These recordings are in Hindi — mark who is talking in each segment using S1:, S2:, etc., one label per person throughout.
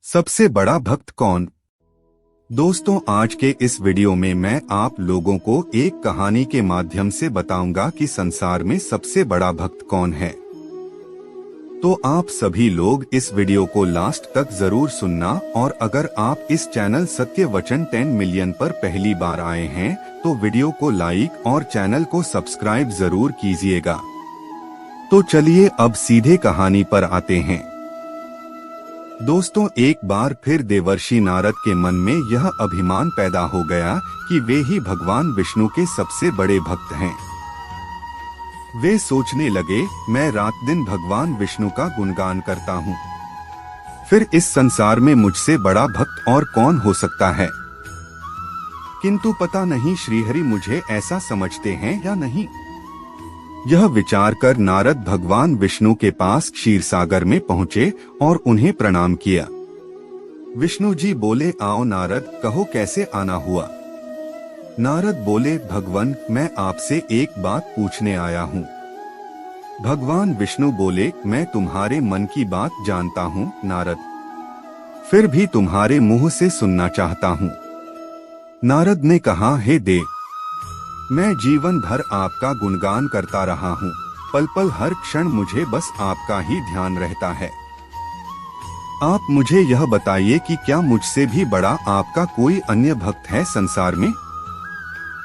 S1: सबसे बड़ा भक्त कौन? दोस्तों, आज के इस वीडियो में मैं आप लोगों को एक कहानी के माध्यम से बताऊंगा कि संसार में सबसे बड़ा भक्त कौन है। तो आप सभी लोग इस वीडियो को लास्ट तक जरूर सुनना, और अगर आप इस चैनल सत्य वचन 10 मिलियन पर पहली बार आए हैं तो वीडियो को लाइक और चैनल को सब्सक्राइब जरूर कीजिएगा। तो चलिए अब सीधे कहानी पर आते हैं। दोस्तों, एक बार फिर देवर्षि नारद के मन में यह अभिमान पैदा हो गया कि वे ही भगवान विष्णु के सबसे बड़े भक्त हैं। वे सोचने लगे, मैं रात दिन भगवान विष्णु का गुणगान करता हूँ, फिर इस संसार में मुझसे बड़ा भक्त और कौन हो सकता है। किंतु पता नहीं श्रीहरि मुझे ऐसा समझते हैं या नहीं। यह विचार कर नारद भगवान विष्णु के पास क्षीर सागर में पहुँचे और उन्हें प्रणाम किया। विष्णु जी बोले, आओ नारद, कहो कैसे आना हुआ। नारद बोले, भगवान मैं आपसे एक बात पूछने आया हूँ। भगवान विष्णु बोले, मैं तुम्हारे मन की बात जानता हूँ नारद, फिर भी तुम्हारे मुंह से सुनना चाहता हूँ। नारद ने कहा, हे देव, मैं जीवन भर आपका गुणगान करता रहा हूँ, पल पल हर क्षण मुझे बस आपका ही ध्यान रहता है। आप मुझे यह बताइए कि क्या मुझसे भी बड़ा आपका कोई अन्य भक्त है संसार में।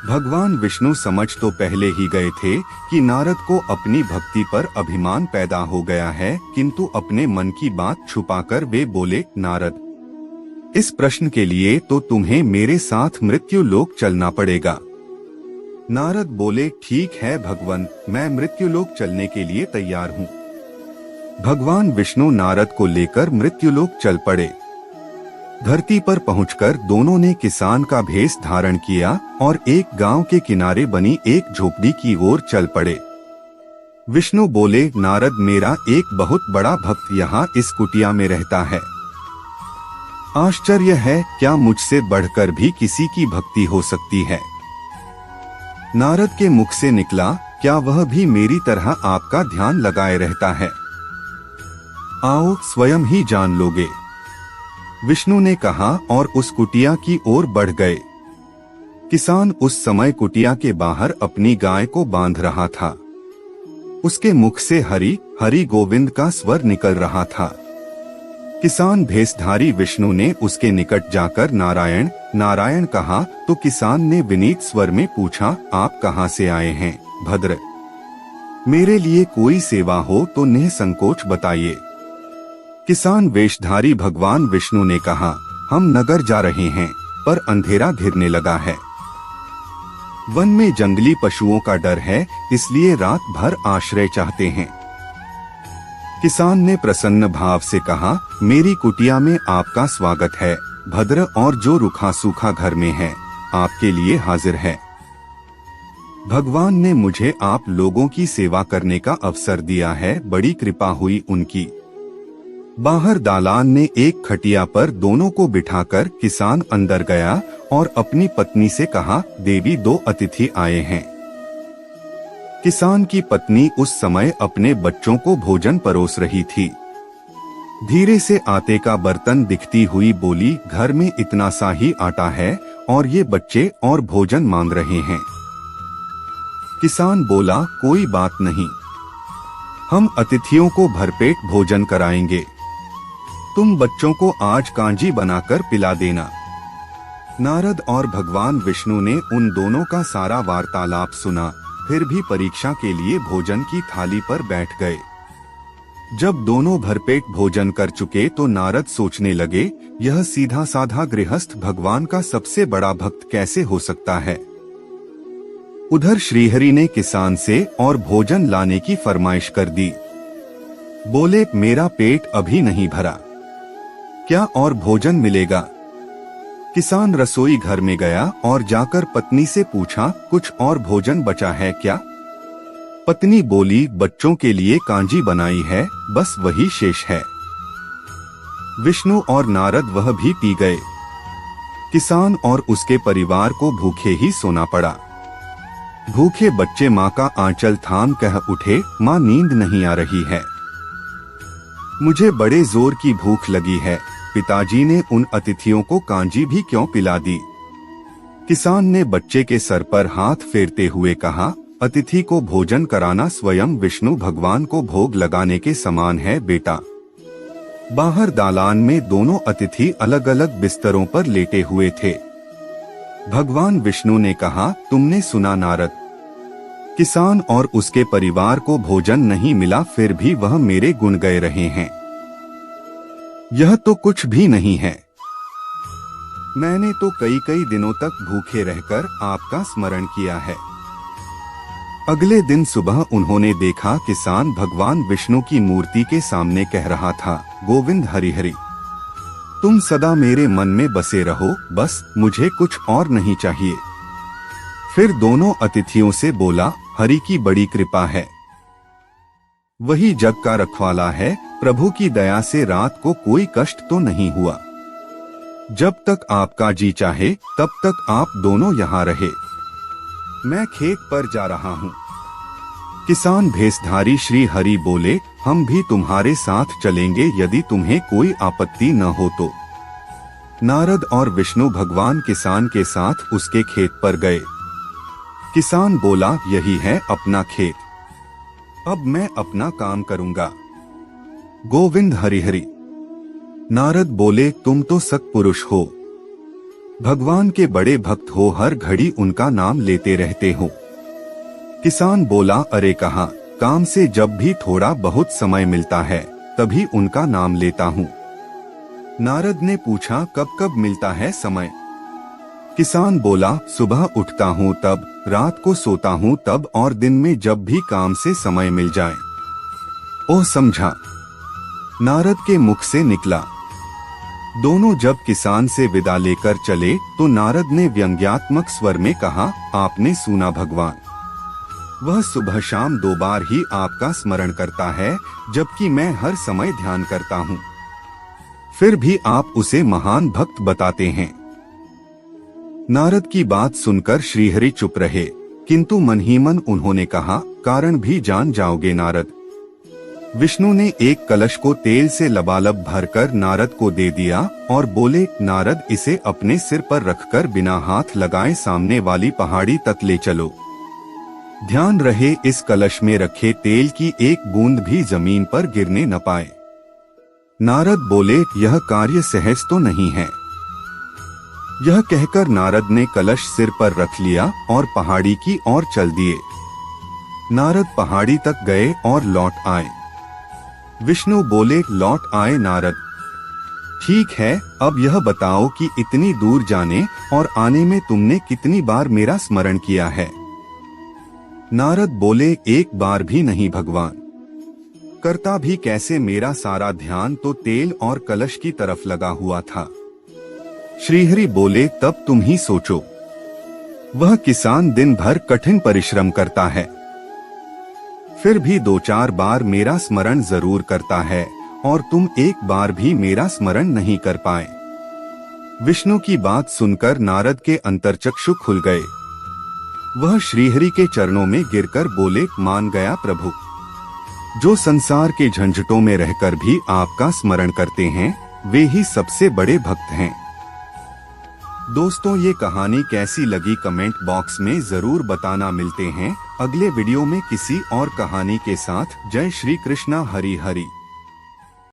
S1: भगवान विष्णु समझ तो पहले ही गए थे कि नारद को अपनी भक्ति पर अभिमान पैदा हो गया है, किंतु अपने मन की बात छुपाकर वे बोले, नारद, इस प्रश्न के लिए तो तुम्हें मेरे साथ मृत्यु लोक चलना पड़ेगा। नारद बोले, ठीक है भगवान, मैं मृत्युलोक चलने के लिए तैयार हूँ। भगवान विष्णु नारद को लेकर मृत्युलोक चल पड़े। धरती पर पहुंचकर दोनों ने किसान का भेष धारण किया और एक गांव के किनारे बनी एक झोपड़ी की ओर चल पड़े। विष्णु बोले, नारद, मेरा एक बहुत बड़ा भक्त यहाँ इस कुटिया में रहता है। आश्चर्य है, क्या मुझसे बढ़कर भी किसी की भक्ति हो सकती है। नारद के मुख से निकला, क्या वह भी मेरी तरह आपका ध्यान लगाए रहता है। आओ स्वयं ही जान लोगे। विष्णु ने कहा और उस कुटिया की ओर बढ़ गए। किसान उस समय कुटिया के बाहर अपनी गाय को बांध रहा था। उसके मुख से हरि हरि गोविंद का स्वर निकल रहा था। किसान भेषधारी विष्णु ने उसके निकट जाकर नारायण नारायण कहा तो किसान ने विनीत स्वर में पूछा, आप कहाँ से आए हैं भद्र? मेरे लिए कोई सेवा हो तो निसंकोच बताइए। किसान वेशधारी भगवान विष्णु ने कहा, हम नगर जा रहे हैं, पर अंधेरा घिरने लगा है। वन में जंगली पशुओं का डर है, इसलिए रात भर आश्रय चाहते हैं। किसान ने प्रसन्न भाव से कहा, मेरी कुटिया में आपका स्वागत है भद्र, और जो रूखा सूखा घर में है आपके लिए हाजिर है। भगवान ने मुझे आप लोगों की सेवा करने का अवसर दिया है, बड़ी कृपा हुई उनकी। बाहर दालान ने एक खटिया पर दोनों को बिठाकर किसान अंदर गया और अपनी पत्नी से कहा, देवी, दो अतिथि आए हैं। किसान की पत्नी उस समय अपने बच्चों को भोजन परोस रही थी। धीरे से आटे का बर्तन दिखती हुई बोली, घर में इतना सा ही आटा है और ये बच्चे और भोजन मांग रहे हैं। किसान बोला, कोई बात नहीं, हम अतिथियों को भरपेट भोजन कराएंगे। तुम बच्चों को आज कांजी बनाकर पिला देना। नारद और भगवान विष्णु ने उन दोनों का सारा वार्तालाप सुना, फिर भी परीक्षा के लिए भोजन की थाली पर बैठ गए। जब दोनों भरपेट भोजन कर चुके तो नारद सोचने लगे, यह सीधा साधा गृहस्थ भगवान का सबसे बड़ा भक्त कैसे हो सकता है। उधर श्रीहरि ने किसान से और भोजन लाने की फरमाइश कर दी। बोले, मेरा पेट अभी नहीं भरा, क्या और भोजन मिलेगा। किसान रसोई घर में गया और जाकर पत्नी से पूछा, कुछ और भोजन बचा है क्या। पत्नी बोली, बच्चों के लिए कांजी बनाई है, बस वही शेष है। विष्णु और नारद वह भी पी गए। किसान और उसके परिवार को भूखे ही सोना पड़ा। भूखे बच्चे माँ का आंचल थाम कह उठे, माँ, नींद नहीं आ रही है, मुझे बड़े जोर की भूख लगी है, पिताजी ने उन अतिथियों को कांजी भी क्यों पिला दी? किसान ने बच्चे के सर पर हाथ फेरते हुए कहा, अतिथि को भोजन कराना स्वयं विष्णु भगवान को भोग लगाने के समान है बेटा। बाहर दालान में दोनों अतिथि अलग अलग बिस्तरों पर लेटे हुए थे। भगवान विष्णु ने कहा, तुमने सुना नारद, किसान और उसके परिवार को भोजन नहीं मिला, फिर भी वह मेरे गुण गाए रहे हैं। यह तो कुछ भी नहीं है। मैंने तो कई कई दिनों तक भूखे रहकर आपका स्मरण किया है। अगले दिन सुबह उन्होंने देखा किसान भगवान विष्णु की मूर्ति के सामने कह रहा था, गोविंद हरि हरि, तुम सदा मेरे मन में बसे रहो, बस मुझे कुछ और नहीं चाहिए। फिर दोनों अतिथियों से बोला, हरि की बड़ी कृपा है, वही जग का रखवाला है, प्रभु की दया से रात को कोई कष्ट तो नहीं हुआ। जब तक आपका जी चाहे तब तक आप दोनों यहाँ रहे। मैं खेत पर जा रहा हूँ। किसान भेषधारी श्री हरि बोले, हम भी तुम्हारे साथ चलेंगे यदि तुम्हें कोई आपत्ति न हो तो। नारद और विष्णु भगवान किसान के साथ उसके खेत पर गए। किसान बोला, यही है अपना खेत, अब मैं अपना काम करूंगा। गोविंद हरि हरि। नारद बोले, तुम तो सत्पुरुष हो, भगवान के बड़े भक्त हो, हर घड़ी उनका नाम लेते रहते हो। किसान बोला, अरे कहाँ, काम से जब भी थोड़ा बहुत समय मिलता है तभी उनका नाम लेता हूँ। नारद ने पूछा, कब कब मिलता है समय? किसान बोला, सुबह उठता हूँ तब, रात को सोता हूँ तब, और दिन में जब भी काम से समय मिल जाए। ओह समझा, नारद के मुख से निकला। दोनों जब किसान से विदा लेकर चले तो नारद ने व्यंग्यात्मक स्वर में कहा, आपने सुना भगवान, वह सुबह शाम 2 बार ही आपका स्मरण करता है, जबकि मैं हर समय ध्यान करता हूँ। फिर भी आप उसे महान भक्त बताते हैं। नारद की बात सुनकर श्रीहरि चुप रहे, किंतु मन ही मन उन्होंने कहा, कारण भी जान जाओगे नारद। विष्णु ने एक कलश को तेल से लबालब भरकर नारद को दे दिया और बोले, नारद इसे अपने सिर पर रखकर बिना हाथ लगाए सामने वाली पहाड़ी तक ले चलो। ध्यान रहे इस कलश में रखे तेल की एक बूंद भी जमीन पर गिरने न पाए। नारद बोले, यह कार्य सहज तो नहीं है। यह कहकर नारद ने कलश सिर पर रख लिया और पहाड़ी की ओर चल दिए। नारद पहाड़ी तक गए और लौट आए। विष्णु बोले, लौट आए नारद, ठीक है, अब यह बताओ कि इतनी दूर जाने और आने में तुमने कितनी बार मेरा स्मरण किया है? नारद बोले, एक बार भी नहीं भगवान। करता भी कैसे, मेरा सारा ध्यान तो तेल और कलश की तरफ लगा हुआ था। श्रीहरि बोले, तब तुम ही सोचो, वह किसान दिन भर कठिन परिश्रम करता है, फिर भी 2-4 बार मेरा स्मरण जरूर करता है, और तुम एक बार भी मेरा स्मरण नहीं कर पाए। विष्णु की बात सुनकर नारद के अंतर्चक्षु खुल गए। वह श्रीहरि के चरणों में गिरकर बोले, मान गया प्रभु, जो संसार के झंझटों में रहकर भी आपका स्मरण करते हैं वे ही सबसे बड़े भक्त हैं। दोस्तों, ये कहानी कैसी लगी कमेंट बॉक्स में जरूर बताना। मिलते हैं अगले वीडियो में किसी और कहानी के साथ। जय श्री कृष्णा, हरि हरि।